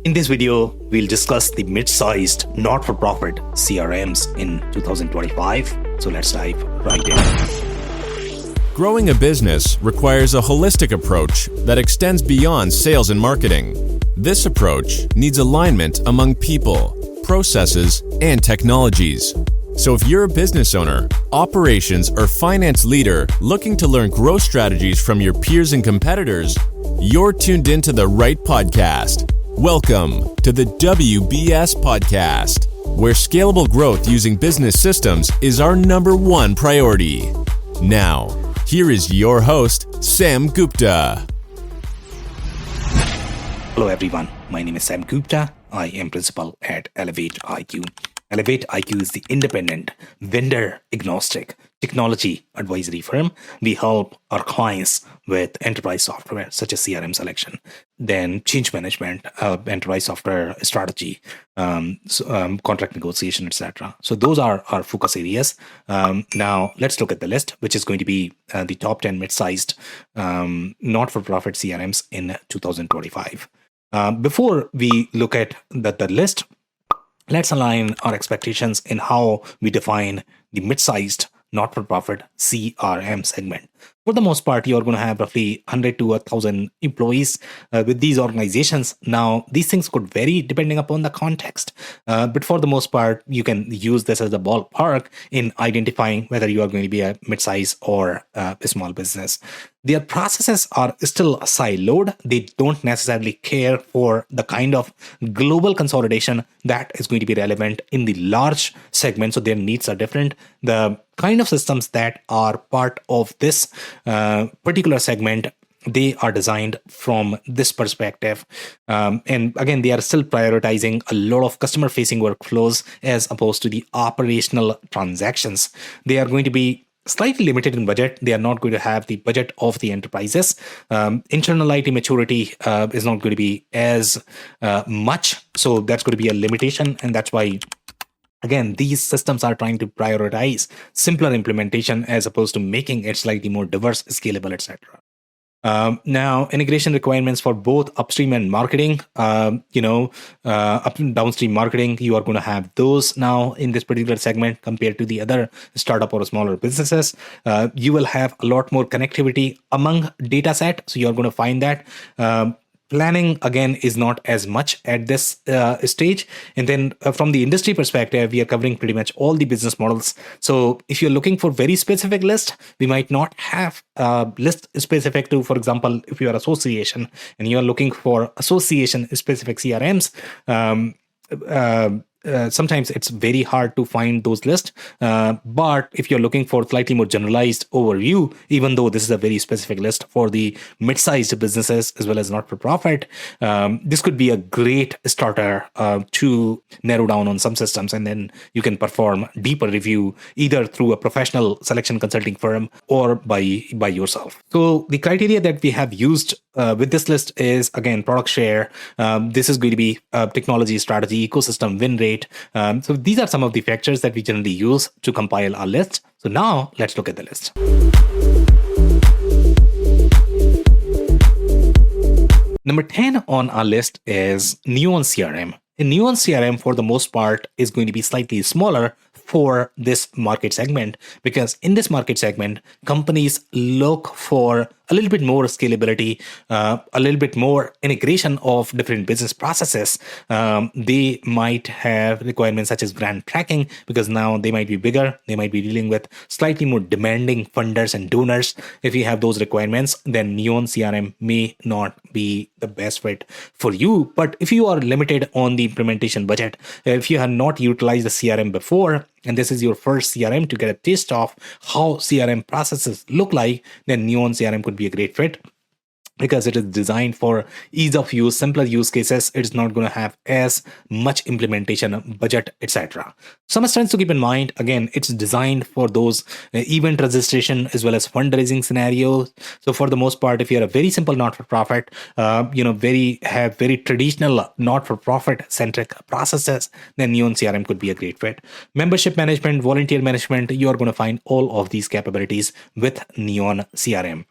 In this video, we'll discuss the mid-sized, not-for-profit CRMs in 2025. So let's dive right in. Growing a business requires a holistic approach that extends beyond sales and marketing. This approach needs alignment among people, processes, and technologies. So if you're a business owner, operations, or finance leader looking to learn growth strategies from your peers and competitors, you're tuned into the right podcast. Welcome to the WBS Podcast, where scalable growth using business systems is our #1 priority. Now, here is your host, Sam Gupta. Hello everyone, my name is Sam Gupta. I am principal at Elevate IQ. Elevate IQ is the independent, vendor-agnostic technology advisory firm. We help our clients with enterprise software such as CRM selection, then change management, enterprise software strategy, contract negotiation, etc. So those are our focus areas. Now let's look at the list, which is going to be the top 10 mid-sized not-for-profit CRMs in 2025. Before we look at the list, let's align our expectations in how we define the mid-sized not-for-profit CRM segment. For the most part, you're going to have roughly 100 to 1,000 employees with these organizations. Now, these things could vary depending upon the context. But for the most part, you can use this as a ballpark in identifying whether you are going to be a mid-size or a small business. Their processes are still siloed. They don't necessarily care for the kind of global consolidation that is going to be relevant in the large segment. So their needs are different. The kind of systems that are part of this particular segment, they are designed from this perspective. And again, they are still prioritizing a lot of customer-facing workflows as opposed to the operational transactions. They are going to be slightly limited in budget. They are not going to have the budget of the enterprises. Internal IT maturity is not going to be as much. So that's going to be a limitation. And that's why, again, these systems are trying to prioritize simpler implementation as opposed to making it slightly more diverse, scalable, etc. Now, integration requirements for both upstream and marketing, up and downstream marketing, you are going to have those now in this particular segment compared to the other startup or smaller businesses. You will have a lot more connectivity among data set. So you're going to find that. Planning, again, is not as much at this stage. And then from the industry perspective, we are covering pretty much all the business models. So if you're looking for very specific list, we might not have a list specific to, for example, if you are association and you're looking for association specific CRMs, sometimes it's very hard to find those lists. But if you're looking for slightly more generalized overview, even though this is a very specific list for the mid-sized businesses as well as not-for-profit, this could be a great starter to narrow down on some systems, and then you can perform deeper review either through a professional selection consulting firm or by yourself. So the criteria that we have used with this list is, again, product share. This is going to be technology strategy, ecosystem, win rate. So these are some of the factors that we generally use to compile our list. So now let's look at the list. Number 10 on our list is Neon CRM. And Neon CRM, for the most part, is going to be slightly smaller for this market segment, because in this market segment, companies look for a little bit more scalability, a little bit more integration of different business processes. They might have requirements such as brand tracking, because now they might be bigger. They might be dealing with slightly more demanding funders and donors. If you have those requirements, then Neon CRM may not be the best fit for you. But if you are limited on the implementation budget, if you have not utilized the CRM before, and this is your first CRM to get a taste of how CRM processes look like, then Neon CRM could be a great fit. because it is designed for ease of use, simpler use cases. It's not going to have as much implementation budget, etc. Some strengths to keep in mind. Again, it's designed for those event registration as well as fundraising scenarios. So for the most part, if you're a very simple not-for-profit, very traditional not-for-profit centric processes, then Neon CRM could be a great fit. Membership management, volunteer management, you are going to find all of these capabilities with Neon CRM.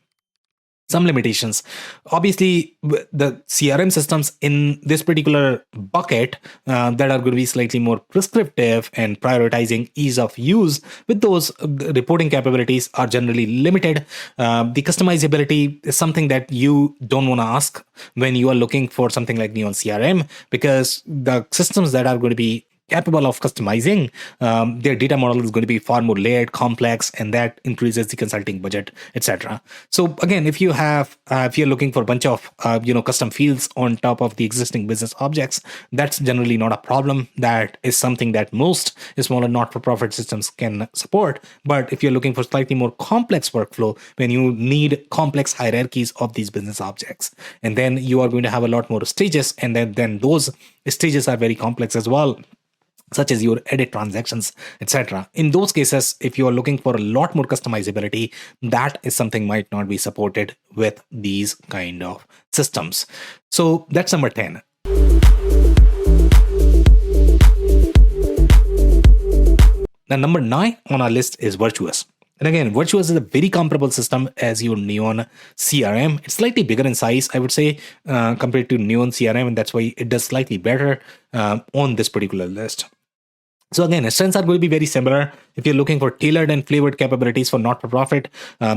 some limitations. Obviously, the CRM systems in this particular bucket that are going to be slightly more prescriptive and prioritizing ease of use with those reporting capabilities are generally limited. The customizability is something that you don't want to ask when you are looking for something like Neon CRM, because the systems that are going to be capable of customizing their data model is going to be far more layered, complex, and that increases the consulting budget, etc. So again, if you're looking for a bunch of custom fields on top of the existing business objects, that's generally not a problem. That is something that most smaller not-for-profit systems can support. But if you're looking for slightly more complex workflow, when you need complex hierarchies of these business objects, and then you are going to have a lot more stages, and then those stages are very complex as well, such as your edit transactions, etc. In those cases, if you are looking for a lot more customizability, that is something might not be supported with these kind of systems. So that's number 10. Now, number 9 on our list is Virtuous. And again, Virtuous is a very comparable system as your Neon CRM. It's slightly bigger in size, I would say, compared to Neon CRM, and that's why it does slightly better on this particular list. So again, strengths are going to be very similar. If you're looking for tailored and flavored capabilities for not-for-profit,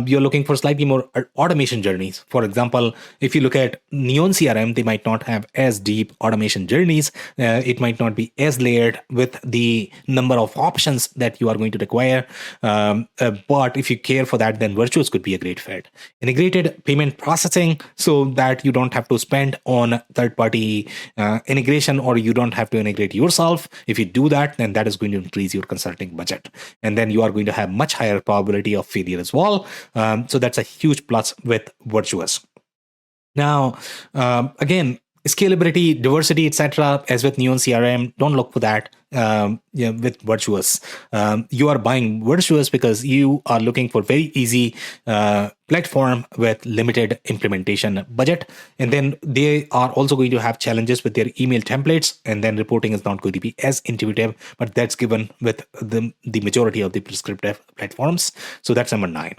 you're looking for slightly more automation journeys. For example, if you look at Neon CRM, they might not have as deep automation journeys. It might not be as layered with the number of options that you are going to require. But if you care for that, then Virtuous could be a great fit. Integrated payment processing, so that you don't have to spend on third-party integration, or you don't have to integrate yourself. If you do that, then that is going to increase your consulting budget. And then you are going to have much higher probability of failure as well. So that's a huge plus with Virtuous. Now, again, scalability, diversity, etc. As with Neon CRM, don't look for that. With Virtuous, you are buying Virtuous because you are looking for very easy platform with limited implementation budget, and then they are also going to have challenges with their email templates, and then reporting is not going to be as intuitive, but that's given with the majority of the prescriptive platforms. So that's number 9.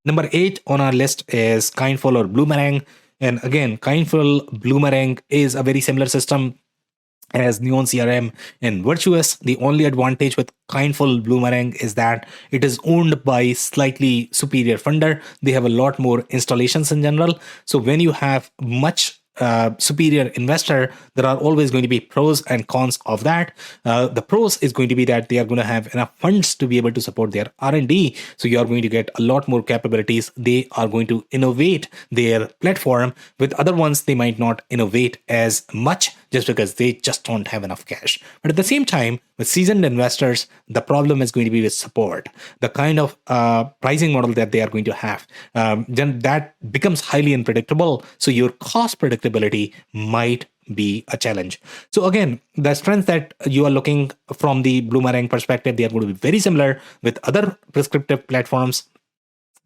Number 8 on our list is Kindful or Bloomerang. And again, Kindful Bloomerang is a very similar system as Neon CRM and Virtuous. The only advantage with Kindful Bloomerang is that it is owned by slightly superior funder. They have a lot more installations in general. So when you have much superior investor, there are always going to be pros and cons of that. The pros is going to be that they are going to have enough funds to be able to support their R&D. So you are going to get a lot more capabilities. They are going to innovate their platform. With other ones, they might not innovate as much just because they just don't have enough cash. But at the same time, with seasoned investors, the problem is going to be with support. The kind of pricing model that they are going to have, then that becomes highly unpredictable. So your cost predictability might be a challenge. So again, the strengths that you are looking from the Bloomerang perspective, they are going to be very similar with other prescriptive platforms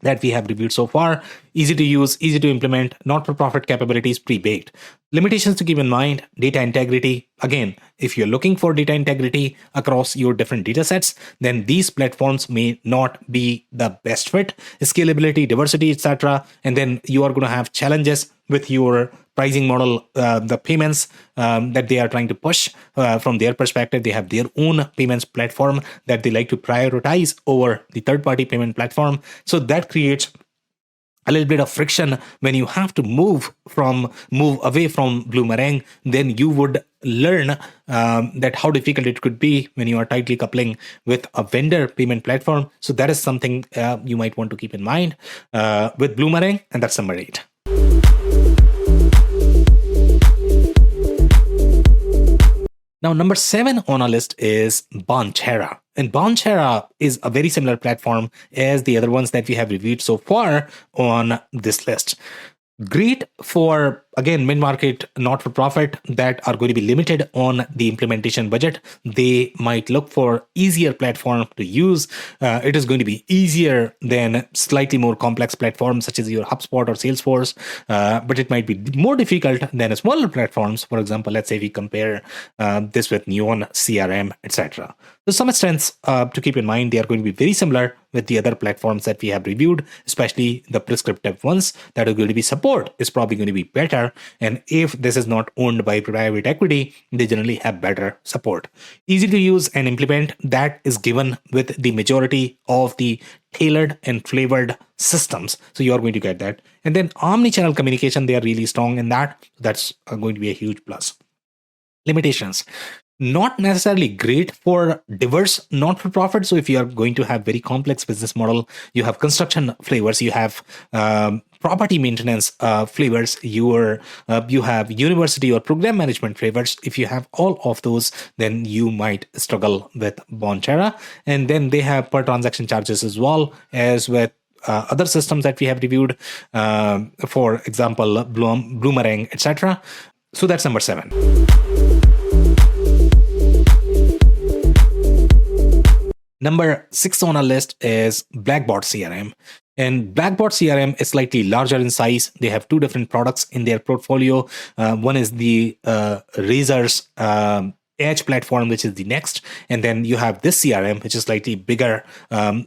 that we have reviewed so far. Easy to use, easy to implement, not-for-profit capabilities pre-baked. Limitations to keep in mind: data integrity. Again, if you're looking for data integrity across your different data sets, then these platforms may not be the best fit. Scalability, diversity, etc. And then you are going to have challenges with your pricing model, the payments that they are trying to push from their perspective. They have their own payments platform that they like to prioritize over the third-party payment platform. So that creates a little bit of friction when you have to move away from Bloomerang. Then you would learn that how difficult it could be when you are tightly coupling with a vendor payment platform. So that is something you might want to keep in mind with Bloomerang, and that's number 8. Now, number 7 on our list is Bonterra. And Bonterra is a very similar platform as the other ones that we have reviewed so far on this list. Great for, again, mid-market, not-for-profit that are going to be limited on the implementation budget. They might look for easier platform to use. It is going to be easier than slightly more complex platforms such as your HubSpot or Salesforce, but it might be more difficult than smaller platforms. For example, let's say we compare this with Neon CRM, etc. So some strengths to keep in mind, they are going to be very similar with the other platforms that we have reviewed, especially the prescriptive ones that are going to be support is probably going to be better. And if this is not owned by private equity, they generally have better support. Easy to use and implement, that is given with the majority of the tailored and flavored systems. So you are going to get that. And then omni-channel communication, they are really strong in that. That's going to be a huge plus. Limitations, not necessarily great for diverse not-for-profit. So if you are going to have very complex business model, you have construction flavors, you have property maintenance flavors, you have university or program management flavors. If you have all of those, then you might struggle with Bonchera. And then they have per transaction charges as well as with other systems that we have reviewed, for example, Bloomerang, etc. So that's number 7. Number 6 on our list is Blackboard CRM. And Blackboard CRM is slightly larger in size. They have 2 different products in their portfolio. One is the Razor's Edge platform, which is the next. And then you have this CRM, which is slightly bigger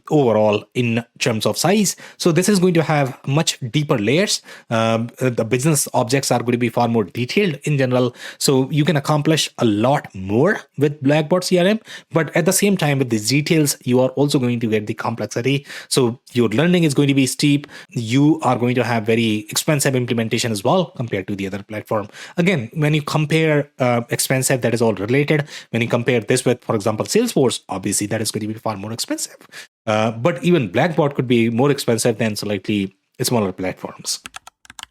overall in terms of size. So this is going to have much deeper layers. The business objects are going to be far more detailed in general. So you can accomplish a lot more with Blackboard CRM. But at the same time, with these details, you are also going to get the complexity. So your learning is going to be steep. You are going to have very expensive implementation as well compared to the other platform. Again, when you compare expensive, that is all related. When you compare this with, for example, Salesforce, obviously that is going to be far more expensive. But even Blackboard could be more expensive than slightly smaller platforms.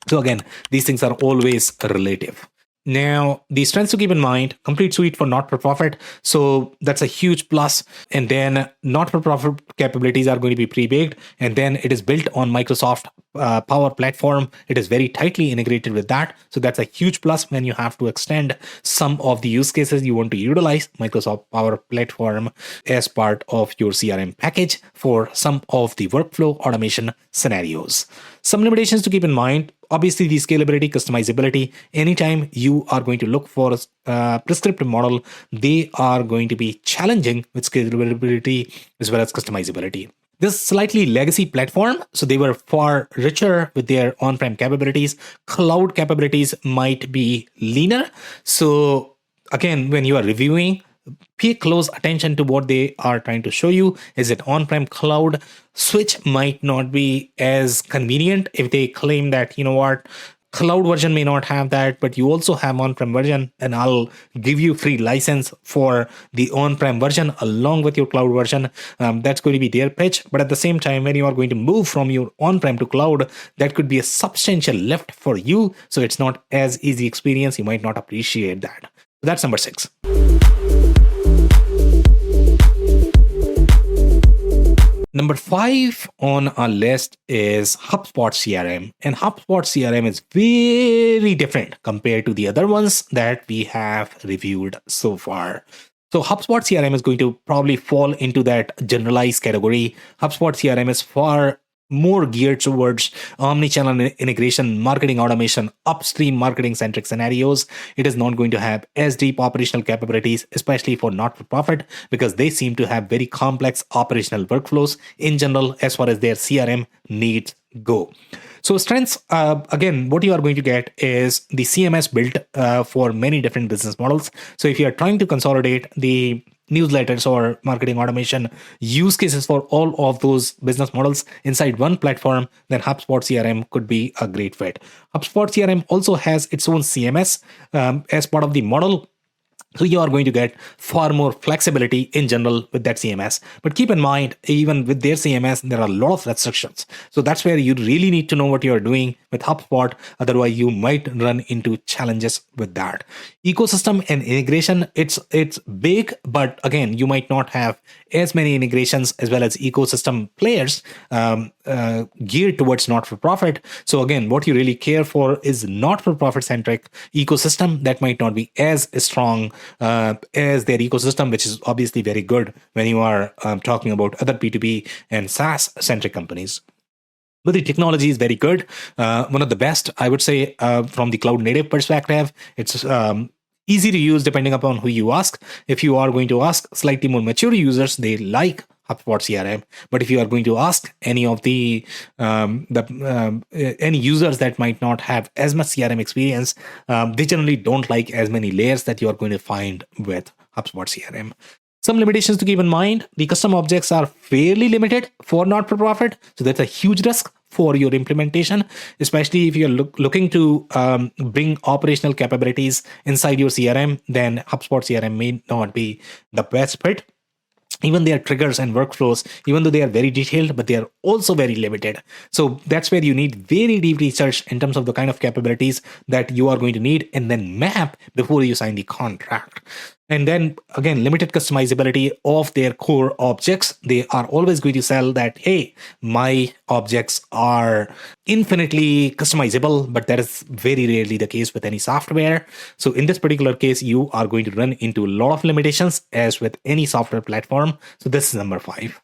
So again, these things are always relative. Now, the strengths to keep in mind, complete suite for not-for-profit. So that's a huge plus. And then not-for-profit capabilities are going to be pre-baked. And then it is built on Microsoft Power Platform. It is very tightly integrated with that. So that's a huge plus when you have to extend some of the use cases you want to utilize Microsoft Power Platform as part of your CRM package for some of the workflow automation scenarios. Some limitations to keep in mind. Obviously, the scalability, customizability. Anytime you are going to look for a prescriptive model, they are going to be challenging with scalability as well as customizability. This slightly legacy platform, so they were far richer with their on-prem capabilities. Cloud capabilities might be leaner. So again, when you are reviewing, pay close attention to what they are trying to show you. Is it on-prem cloud? Switch might not be as convenient if they claim that, you know what, cloud version may not have that, but you also have on-prem version, and I'll give you free license for the on-prem version along with your cloud version. That's going to be their pitch. But at the same time, when you are going to move from your on-prem to cloud, that could be a substantial lift for you. So it's not as easy experience. You might not appreciate that. That's number 6. Number 5 on our list is HubSpot CRM. And HubSpot CRM is very different compared to the other ones that we have reviewed so far. So HubSpot CRM is going to probably fall into that generalized category. HubSpot CRM is far more geared towards omni-channel integration, marketing automation, upstream marketing-centric scenarios. It is not going to have as deep operational capabilities, especially for not-for-profit, because they seem to have very complex operational workflows in general as far as their CRM needs go. So strengths, again, what you are going to get is the CMS built for many different business models. So if you are trying to consolidate the newsletters or marketing automation use cases for all of those business models inside one platform, then HubSpot CRM could be a great fit. HubSpot CRM also has its own CMS as part of the model. So you are going to get far more flexibility in general with that CMS. But keep in mind, even with their CMS, there are a lot of restrictions. So that's where you really need to know what you're doing with HubSpot. Otherwise, you might run into challenges with that. Ecosystem and integration, it's big, but again, you might not have as many integrations as well as ecosystem players geared towards not-for-profit. So again, what you really care for is not-for-profit centric ecosystem that might not be as strong as their ecosystem, which is obviously very good when you are talking about other P2P and SaaS centric companies. But the technology is very good. One of the best, I would say, from the cloud native perspective. It's easy to use depending upon who you ask. If you are going to ask slightly more mature users, they like HubSpot CRM. But if you are going to ask any of any users that might not have as much CRM experience, they generally don't like as many layers that you are going to find with HubSpot CRM. Some limitations to keep in mind: the custom objects are fairly limited for not-for-profit, so that's a huge risk for your implementation, especially if you're looking to bring operational capabilities inside your CRM. Then HubSpot CRM may not be the best fit. Even their triggers and workflows, even though they are very detailed, but they are also very limited. So that's where you need very deep research in terms of the kind of capabilities that you are going to need, and then map before you sign the contract. And then again, limited customizability of their core objects. They are always going to sell that, hey, my objects are infinitely customizable, but that is very rarely the case with any software. So in this particular case, you are going to run into a lot of limitations as with any software platform. So this is number 5.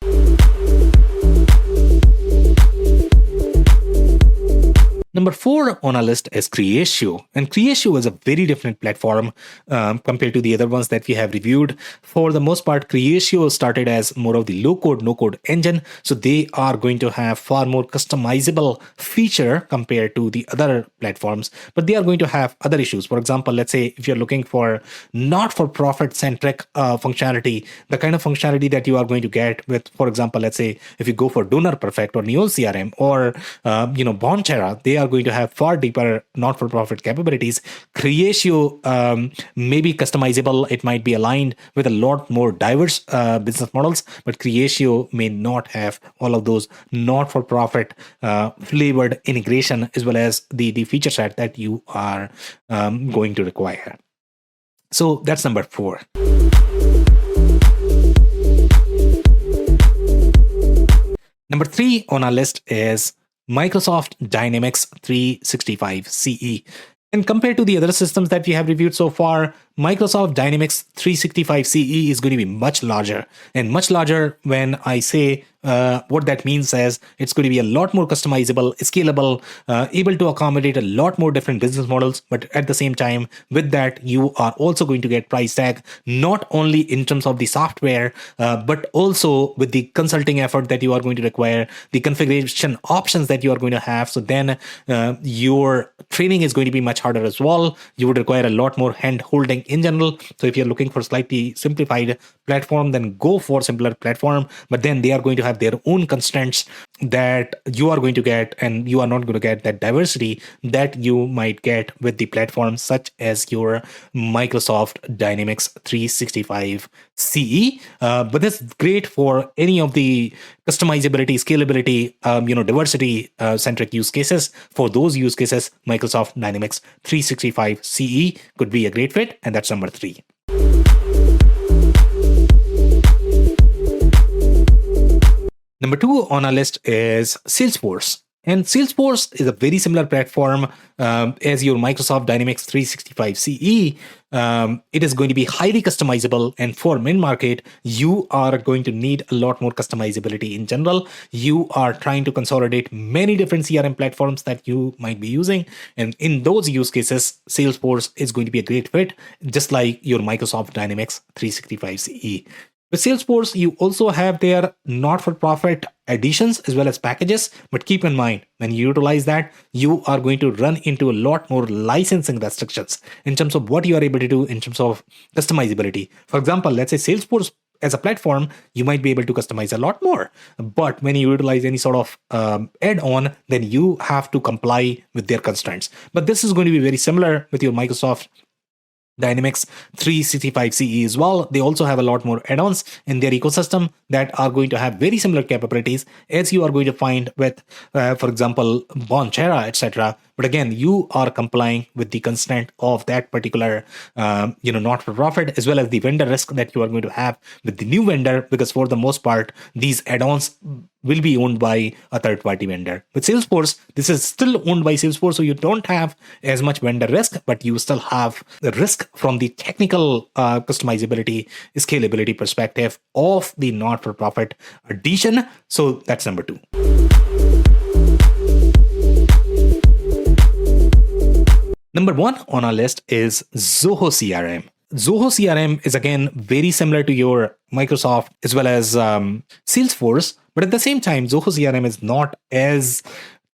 Number 4 on our list is Creatio. And Creatio is a very different platform compared to the other ones that we have reviewed. For the most part, Creatio started as more of the low-code, no-code engine. So they are going to have far more customizable feature compared to the other platforms. But they are going to have other issues. For example, let's say if you're looking for not-for-profit centric functionality, the kind of functionality that you are going to get with, for example, let's say if you go for Donor Perfect or Neo CRM or Bonchera, they are going to have far deeper not-for-profit capabilities. Creatio may be customizable. It might be aligned with a lot more diverse business models, but Creatio may not have all of those not-for-profit flavored integration as well as the feature set that you are going to require. So that's number 4. Number 3 on our list is Microsoft Dynamics 365 CE. And compared to the other systems that we have reviewed so far, Microsoft Dynamics 365 CE is going to be much larger. And much larger, when I say what that means is it's going to be a lot more customizable, scalable, able to accommodate a lot more different business models. But at the same time, with that, you are also going to get price tag, not only in terms of the software, but also with the consulting effort that you are going to require, the configuration options that you are going to have. So then your training is going to be much harder as well. You would require a lot more hand holding in general. So if you're looking for slightly simplified platform, then go for simpler platform. But then they are going to have their own constraints that you are going to get, and you are not going to get that diversity that you might get with the platforms such as your Microsoft Dynamics 365 CE. But that's great for any of the customizability, scalability, diversity centric use cases. For those use cases, Microsoft Dynamics 365 CE could be a great fit, and that's number 3. Number 2 on our list is Salesforce. And Salesforce is a very similar platform as your Microsoft Dynamics 365 CE. It is going to be highly customizable, and for mid-market, you are going to need a lot more customizability in general. You are trying to consolidate many different CRM platforms that you might be using, and in those use cases, Salesforce is going to be a great fit, just like your Microsoft Dynamics 365 CE. With Salesforce, you also have their not-for-profit additions as well as packages. But keep in mind, when you utilize that, you are going to run into a lot more licensing restrictions in terms of what you are able to do in terms of customizability. For example, let's say Salesforce as a platform, you might be able to customize a lot more. But when you utilize any sort of add-on, then you have to comply with their constraints. But this is going to be very similar with your Microsoft Dynamics 365 CE as well. They also have a lot more add-ons in their ecosystem that are going to have very similar capabilities as you are going to find with, for example, Bonchera, etc. But again, you are complying with the constraint of that particular, not-for-profit, as well as the vendor risk that you are going to have with the new vendor, because for the most part, these add-ons will be owned by a third-party vendor. With Salesforce, this is still owned by Salesforce, so you don't have as much vendor risk, but you still have the risk from the technical customizability, scalability perspective of the not-for-profit addition. So that's number 2. Number one on our list is Zoho CRM. Zoho CRM is again very similar to your Microsoft as well as Salesforce, but at the same time, Zoho CRM is not as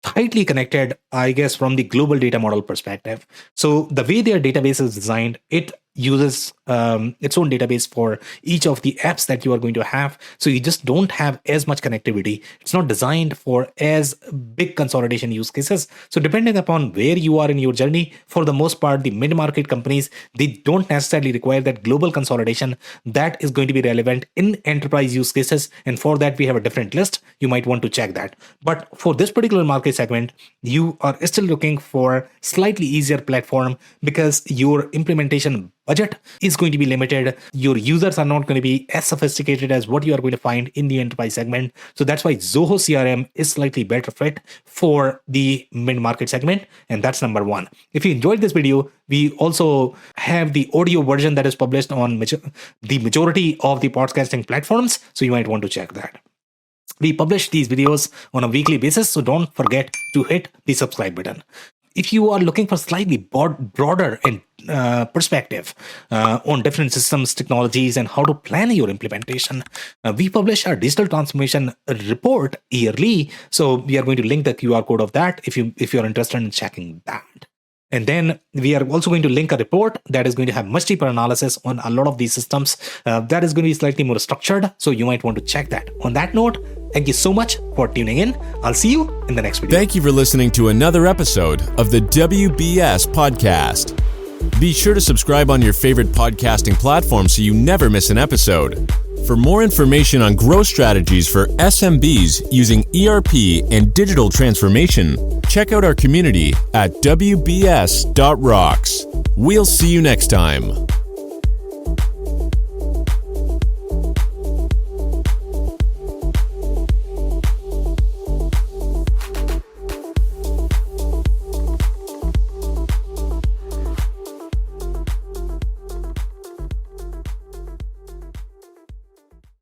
tightly connected, I guess, from the global data model perspective. So the way their database is designed, it uses its own database for each of the apps that you are going to have. So you just don't have as much connectivity. It's not designed for as big consolidation use cases. So depending upon where you are in your journey, for the most part, the mid-market companies, they don't necessarily require that global consolidation that is going to be relevant in enterprise use cases. And for that, we have a different list. You might want to check that. But for this particular market segment, you are still looking for slightly easier platform because your implementation budget is going to be limited. Your users are not going to be as sophisticated as what you are going to find in the enterprise segment. So that's why Zoho CRM is slightly better fit for the mid-market segment. And that's number one. If you enjoyed this video, we also have the audio version that is published on the majority of the podcasting platforms. So you might want to check that. We publish these videos on a weekly basis, so don't forget to hit the subscribe button. If you are looking for slightly broader and perspective on different systems, technologies, and how to plan your implementation, we publish our digital transformation report yearly. So we are going to link the QR code of that if you are interested in checking that. And then we are also going to link a report that is going to have much deeper analysis on a lot of these systems. That is going to be slightly more structured. So you might want to check that. On that note, thank you so much for tuning in. I'll see you in the next video. Thank you for listening to another episode of the WBS Podcast. Be sure to subscribe on your favorite podcasting platform so you never miss an episode. For more information on growth strategies for SMBs using ERP and digital transformation, check out our community at WBS.rocks. We'll see you next time.